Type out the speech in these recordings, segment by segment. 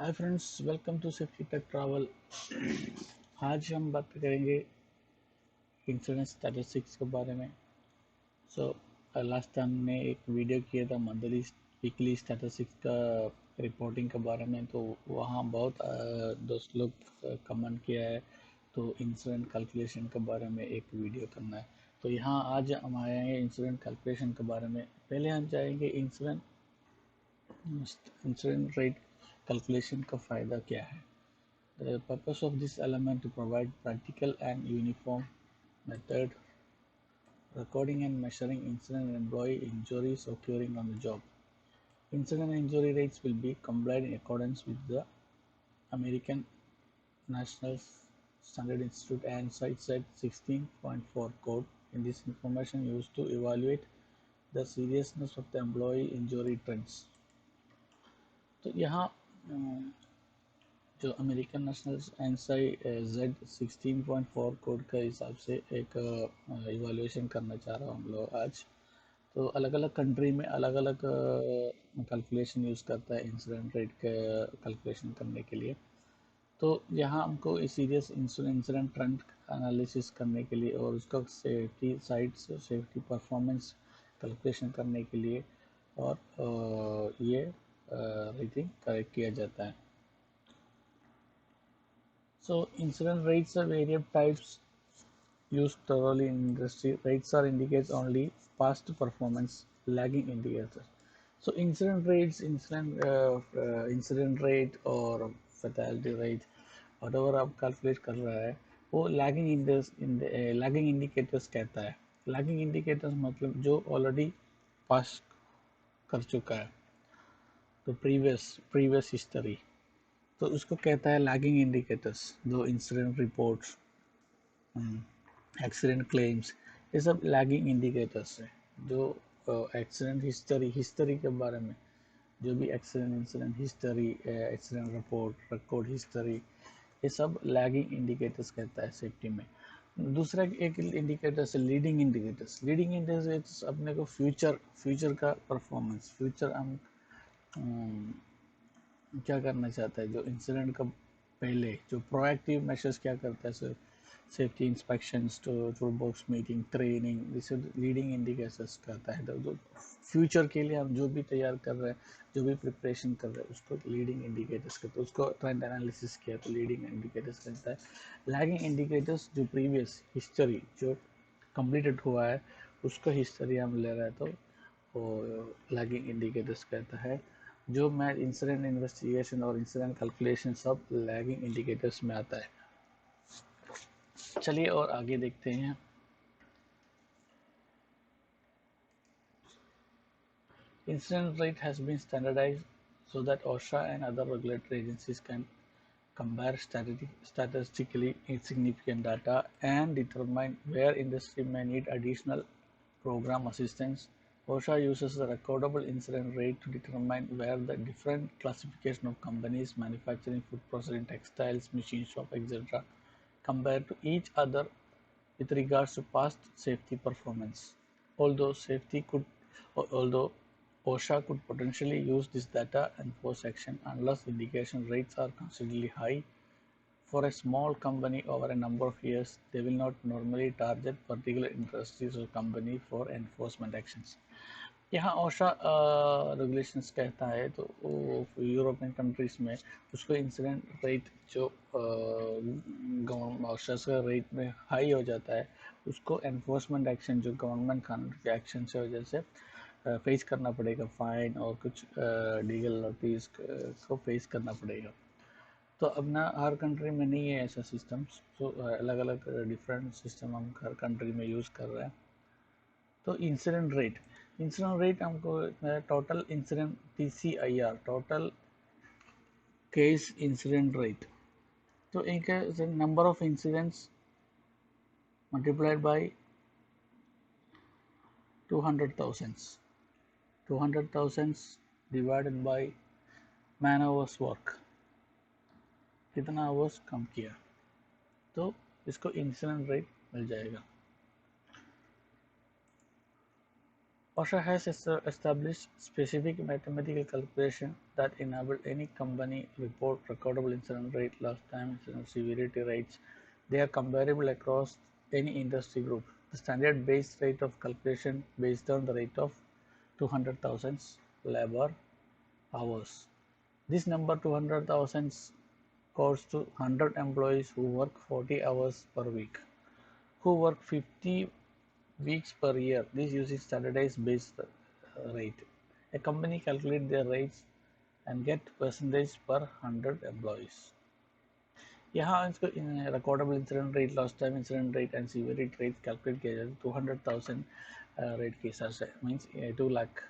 Hi friends, welcome to Safety Tech Travel. आज हम बात करेंगे इंश्योरेंस स्टैटिस्टिक्स के बारे में। सो लास्ट टाइम हमने एक वीडियो किया था मंथली वीकली स्टैटिस्टिक्स का रिपोर्टिंग के बारे में, तो वहाँ बहुत दोस्त लोग कमेंट किया है। तो इंश्योरेंस कैलकुलेशन के बारे में एक वीडियो करना है। तो यहाँ आज हम आएंगे इंश्योरेंस कैलकुलेशन के बारे में। पहले हम जाएंगे इंश्योरेंस रेट कैलकुलेशन का फ़ायदा क्या है। The purpose of this element to provide practical and uniform method recording and measuring incident and employee injuries occurring on the job. Incident and injury rates will be complied in accordance with the American National Standard Institute and CITES 16.4 code. In this information used to evaluate the seriousness of the employee injury trends. तो यहाँ जो American national एनसाई Z16.4 code के हिसाब से एक evaluation करना चाह रहा हूँ हम लोग आज। तो अलग अलग कंट्री में अलग अलग कैलकुलेशन यूज़ करता है इंसिडेंट रेट के कैलकुलेशन करने के लिए। तो यहाँ हमको सीरियस इंसिडेंट ट्रेंड एनालिसिस करने के लिए और उसका safety sites safety performance calculation करने के लिए और ये रेटिंग करेक्ट किया जाता है। So incident rates are various types used thoroughly in industry. Rates are indicates only past performance, lagging indicators. So incident rate और fatality rate, whatever आप calculate कर रहा है, वो lagging indicators कहता है। lagging indicators मतलब जो already pass कर चुका है, तो previous history, तो उसको कहता है लैगिंग इंडिकेटर्स। जो इंसिडेंट रिपोर्ट्स, एक्सीडेंट क्लेम्स, ये सब लैगिंग इंडिकेटर्स है। जो एक्सीडेंट हिस्ट्री के बारे में, जो भी incident history, accident record history, ये सब लैगिंग इंडिकेटर्स कहता है सेफ्टी में। दूसरा एक इंडिकेटर्स है लीडिंग इंडिकेटर्स। लीडिंग इंडिकेटर्स अपने को फ्यूचर का परफॉर्मेंस, फ्यूचर हम क्या करना चाहता है। जो इंसिडेंट का पहले जो प्रोएक्टिव मेजर्स क्या करता है, sir safety inspections, tool box meeting, training, इसे लीडिंग इंडिकेटर्स करता है। तो जो फ्यूचर के लिए हम जो भी तैयार कर रहे हैं, जो भी प्रिपरेशन कर रहे हैं, उसको लीडिंग इंडिकेटर्स कहते हैं। उसको ट्रेंड एनालिसिस किया तो लीडिंग इंडिकेटर्स कहता है। लैगिंग इंडिकेटर्स जो प्रीवियस हिस्ट्री जो कंप्लीटेड हुआ है, उसको हिस्ट्री हम ले रहे हैं, तो वो लैगिंग इंडिकेटर्स कहता है। जो मैं इंसिडेंट इन्वेस्टिगेशन और इंसिडेंट कैलकुलेशन सब लैगिंग इंडिकेटर्स में आता है। चलिए और आगे देखते हैं। Incident rate has been standardized so that OSHA and other regulatory agencies can compare statistically insignificant data and determine where industry may need additional program assistance. OSHA uses the recordable incident rate to determine where the different classification of companies manufacturing food processing, textiles, machine shop, etc. compare to each other with regards to past safety performance. Although although OSHA could potentially use this data and force action unless indication rates are considerably high. For a small company over a number of years, they will not normally target particular industries or company for enforcement actions. यहाँ ओशा regulations कहता है, तो European countries में उसको incident rate जो ओशा का rate में high हो जाता है, उसको एनफोर्समेंट एक्शन जो गवर्नमेंट कानून के एक्शन से वजह से फेस करना पड़ेगा, फाइन और कुछ लीगल नोटिस को फेस करना पड़ेगा। तो अब ना हर कंट्री में नहीं है ऐसा सिस्टम, तो अलग अलग डिफरेंट सिस्टम हम हर कंट्री में यूज़ कर रहे हैं। तो इंसिडेंट रेट हमको total incident TCIR, total case incident rate. तो एक number of incidents multiplied by 200,000 divided by man hours work, कितना आवर्स कम किया, तो इसको इंसिडेंट रेट मिल जाएगा। OSHA has established specific mathematical calculation that enable any company report recordable incident rate, lost time incident severity rates. They are comparable across any industry group. The standard base rate of calculation based on the rate of 200,000 labor hours. This number 200,000 corresponds to 100 employees who work 40 hours per week, who work 50 weeks per year. This uses standardized base rate. A company calculates their rates and get percentage per 100 employees. यहाँ इसको recordable incident rate, lost time incident rate and severity rate calculate किया जाता है 200,000 rate के हिसाब से, means 2 lakh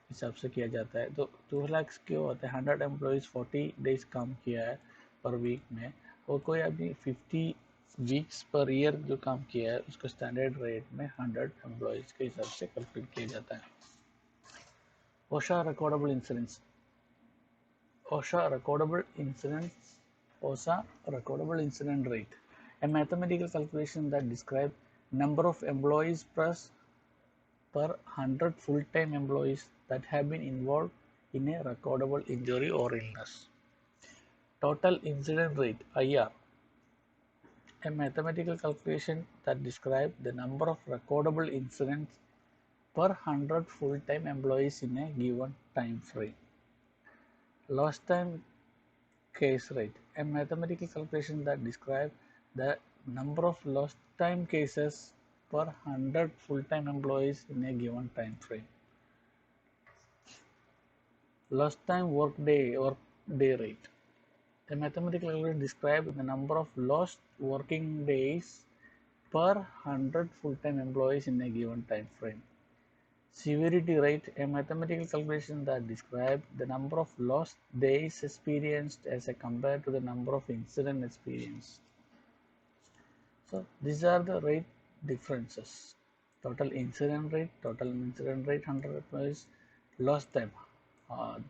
हिसाब से किया जाता है. तो 2 लाख क्यों होता है? 100 एम्प्लॉयज़ 40 डेज काम किया है पर वीक में, और कोई अभी 50 वीक्स पर ईयर जो काम किया है उसको स्टैंडर्ड रेट में 100 एम्प्लॉयज़ के हिसाब से कैलकुलेट किया जाता है. OSHA recordable incidents. OSHA recordable incidents. OSHA recordable incident rate. A mathematical calculation that describes number of employees per 100 full-time employees that have been involved in a recordable injury or illness. Total incident rate (IR). A mathematical calculation that describes the number of recordable incidents per 100 full-time employees in a given time frame. Lost time case rate. A mathematical calculation that describes the number of lost time cases per 100 full-time employees in a given time frame. Lost time workday rate. A mathematical calculation describes the number of lost working days per 100 full-time employees in a given time frame. Severity rate, a mathematical calculation that describes the number of lost days experienced as compared to the number of incidents experienced. So these are the rate differences. Total incident rate 100 employees, lost time,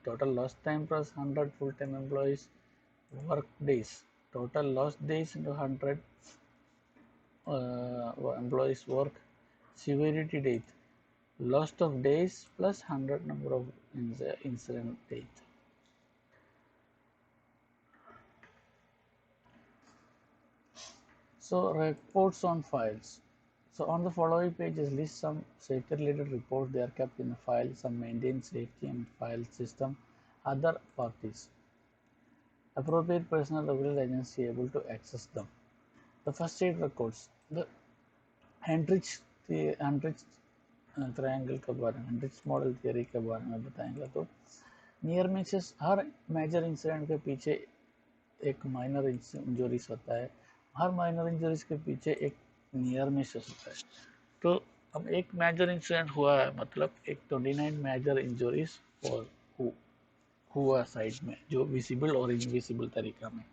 total lost time plus 100 full-time employees, work days, total lost days into 100 employees work, severity date, lost of days plus 100 number of incident date. So reports on files. So on the following pages list some safety related reports. They are kept in a file. Some maintain safety and file system. Other parties. Appropriate personnel regular agency able to access them. The first aid records. The enriched triangle के बारे में, enrich model theory के बारे में बताएंगे. तो near Mrs, हर major incident के पीछे एक माइनर इंजरीज होता है. हर माइनर इंजरीज के पीछे एक नियर मिसेस होता है. तो अब एक मेजर इंसिडेंट हुआ है मतलब एक 29 मेजर इंजरीज और हुआ साइड में जो विजिबल और इनविजिबल तरीका में.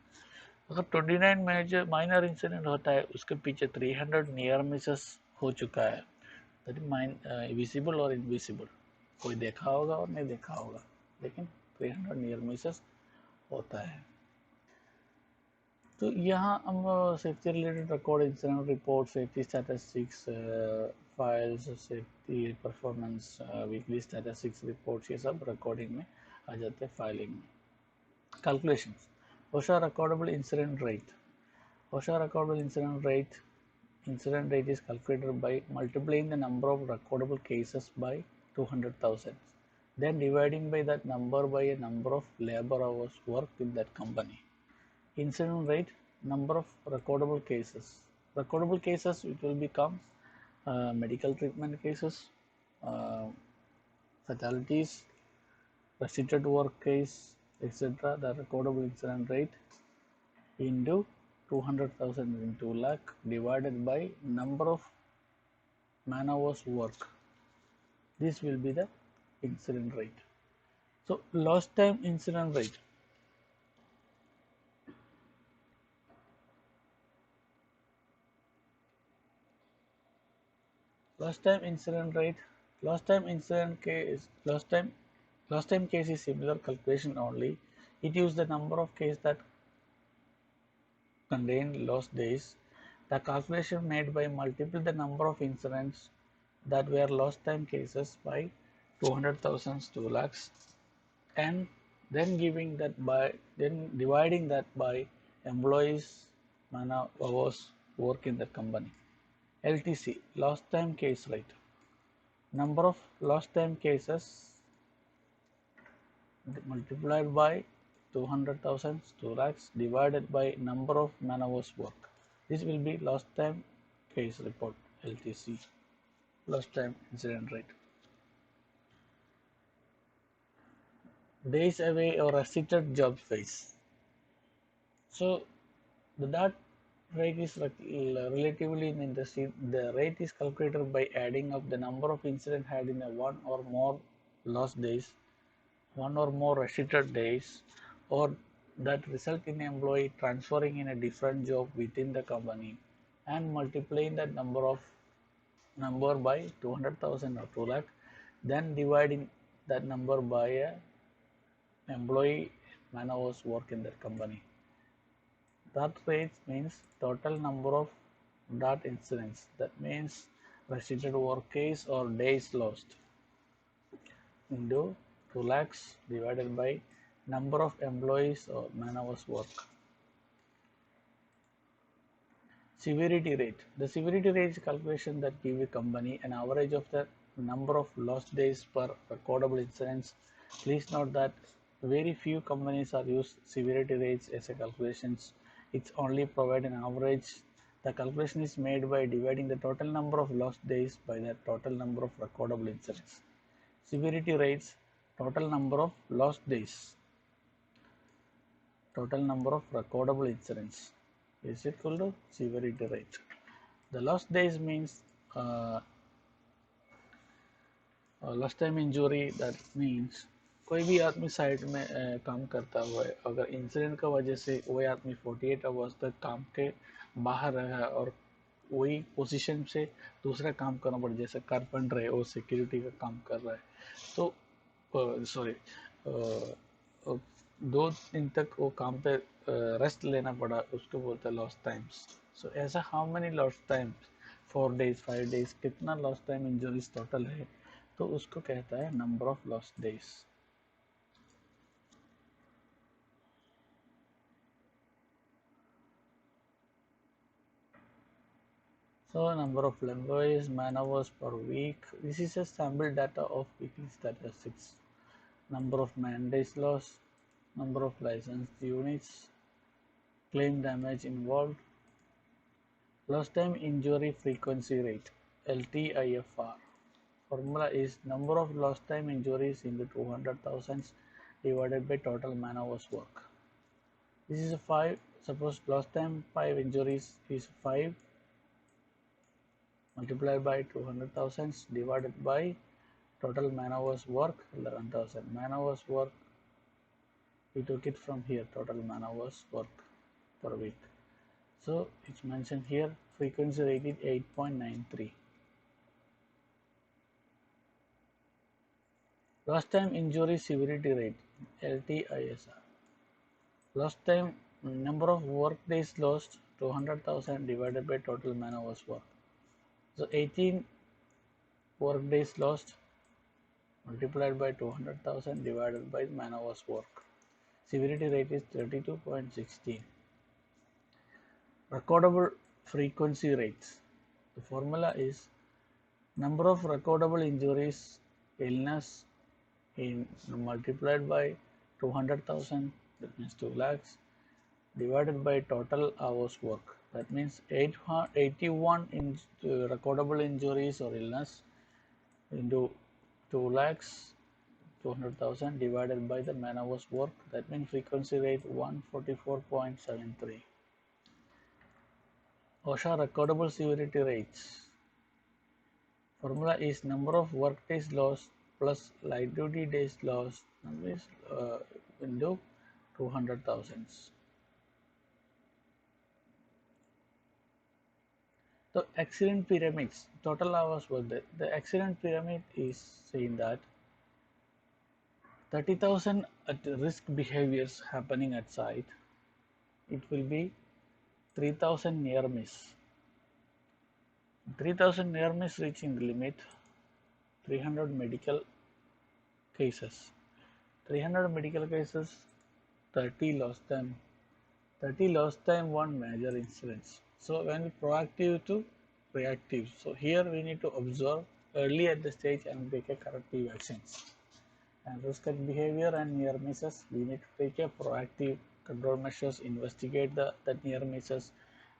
अगर 29 मेजर माइनर इंसिडेंट होता है उसके पीछे 300 नियर मिसेस हो चुका है. विजिबल और इनविजिबल, कोई देखा होगा और नहीं देखा होगा, लेकिन 300 नियर मिसेस होता है. तो यहाँ हम safety related record, incident report, safety statistics files, safety performance, weekly statistics reports, ये सब रिकॉर्डिंग में आ जाते हैं, फाइलिंग में. Calculations. OSHA recordable incident rate. OSHA recordable incident rate is calculated by multiplying the number of recordable cases by 200,000, then dividing by that number by a number of labor hours worked in that company. Incident rate, number of recordable cases. Recordable cases, it will become medical treatment cases, fatalities, restricted work case, etc. The recordable incident rate into 200,000 into lakh divided by number of man hours work. This will be the incident rate. So lost time incident rate. Lost time incident rate. Lost time case is similar calculation only. It uses the number of cases that contain lost days. The calculation made by multiple the number of incidents that were lost time cases by 200,000 2 lakhs, and then dividing that by employees man hours work in the company. LTC, lost time case rate. Number of lost time cases multiplied by 200,000 2 lakhs divided by number of man hours work. This will be lost time case report, LTC, lost time incident rate. Days away or restricted job phase. So the that rate is relatively in industry. The rate is calculated by adding up the number of incidents had in a one or more lost days, one or more restricted days, or that result in employee transferring in a different job within the company, and multiplying that number by 200,000 or 2 lakh, then dividing that number by a employee man hours work in that company. That rate means total number of that incidents. That means restricted work case or days lost into 2 lakhs divided by number of employees or man hours work. Severity rate. The severity rate is a calculation that gives a company an average of the number of lost days per recordable incidents. Please note that very few companies are used severity rates as a calculations. It's only provide an average. The calculation is made by dividing the total number of lost days by the total number of recordable incidents. Severity rates, total number of lost days, total number of recordable incidents is equal to severity rate. The lost days means lost time injury. That means कोई भी आदमी side में काम करता हुआ है, अगर incident का वजह से वही आदमी 48 आवर्स तक काम के बाहर रहा और वही पोजीशन से दूसरा काम करना पड़ा, जैसे कारपेंटर है और सिक्योरिटी का काम कर रहा है, तो सॉरी 2 दिन तक वो काम पे रेस्ट लेना पड़ा, उसको बोलते हैं लॉस्ट टाइम्स. सो ऐसा how many lost times, 4 days 5 days, कितना लॉस्ट टाइम इंजरीज टोटल है, तो उसको कहता है number of lost days. So number of employees, man hours per week. This is a sample data of weekly statistics. Number of man days lost, number of licensed units, claim damage involved, lost time injury frequency rate, LTIFR. Formula is number of lost time injuries into 200,000 divided by total man hours work. This is a 5. Suppose lost time 5 injuries is 5 multiplied by 200,000 divided by total man hours work 11,000. Man hours work, we took it from here, total man hours work per week. So it's mentioned here, frequency rate is 8.93. Lost time injury severity rate, LTISR. Lost time number of work days lost 200,000 divided by total man hours work. So 18 work days lost multiplied by 200,000 divided by man hours work. Severity rate is 32.16. Recordable frequency rates. The formula is number of recordable injuries, illness in multiplied by 200,000, that means 2 lakhs, divided by total hours work. That means 81 recordable injuries or illness into 2 lakhs 200,000 divided by the man hours work. That means frequency rate 144.73. OSHA recordable severity rates. Formula is number of work days lost plus light duty days lost into 200,000. The accident pyramids, total hours worked. The accident pyramid is saying that 30,000 at risk behaviors happening at site. It will be 3,000 near miss. 3,000 near miss reaching the limit. 300 medical cases. 300 medical cases, 30 lost time. 30 lost time, one major incidents. So when we proactive to reactive. So here we need to observe early at the stage and take a corrective actions. And risk and behavior and near misses, we need to take a proactive control measures, investigate that near misses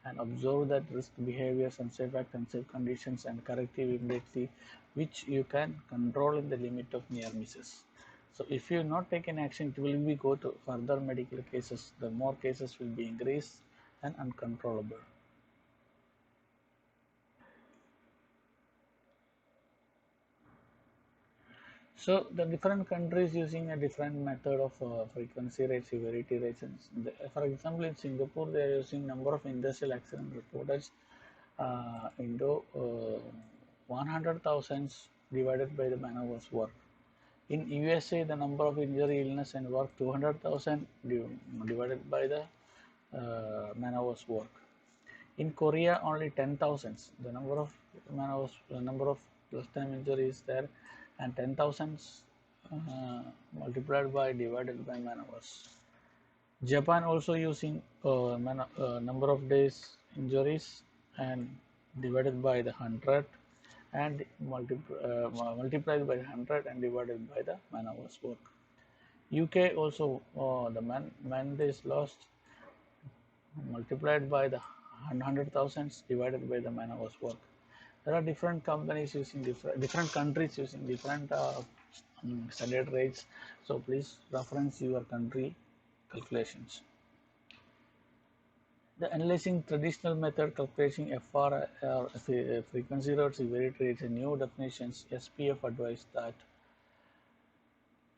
and observe that risk behaviors, unsafe act, unsafe conditions and corrective immediately, which you can control in the limit of near misses. So if you not take an action, it will be go to further medical cases. The more cases will be increased and uncontrollable. So the different countries using a different method of frequency rate, severity rates. For example, in Singapore, they are using number of industrial accident reported into 100,000 divided by the man hours work. In USA, the number of injury, illness, and work 200,000 divided by the man hours work. In Korea, only 10,000. The number of man hours, the number of lost time injuries there, and 10,000 multiplied by divided by man hours. Japan also using number of days injuries and divided by the 100 and multiplied by 100 and divided by the man hours work. UK also the man days lost multiplied by the 100,000 divided by the man hours work. There are different companies using different countries using different standard rates. So please reference your country calculations. The analyzing traditional method calculating FR frequency rate severity rates and new definitions. SPF advised that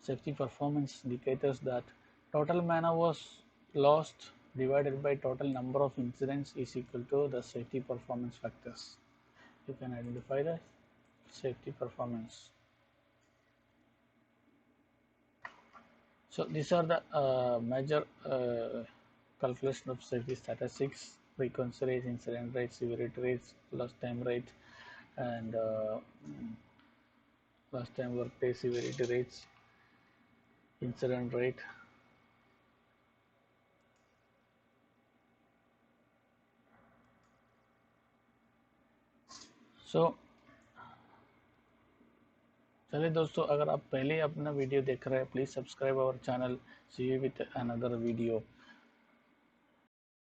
safety performance indicators that total man hours lost divided by total number of incidents is equal to the safety performance factors. You can identify the safety performance. So these are the major calculation of safety statistics: frequency rate, incident rate, severity rates, lost time rate, and lost time workday severity rates, incident rate. So चलिए दोस्तों, अगर आप पहले अपना video देख रहे हैं, please subscribe our channel. See you with another video.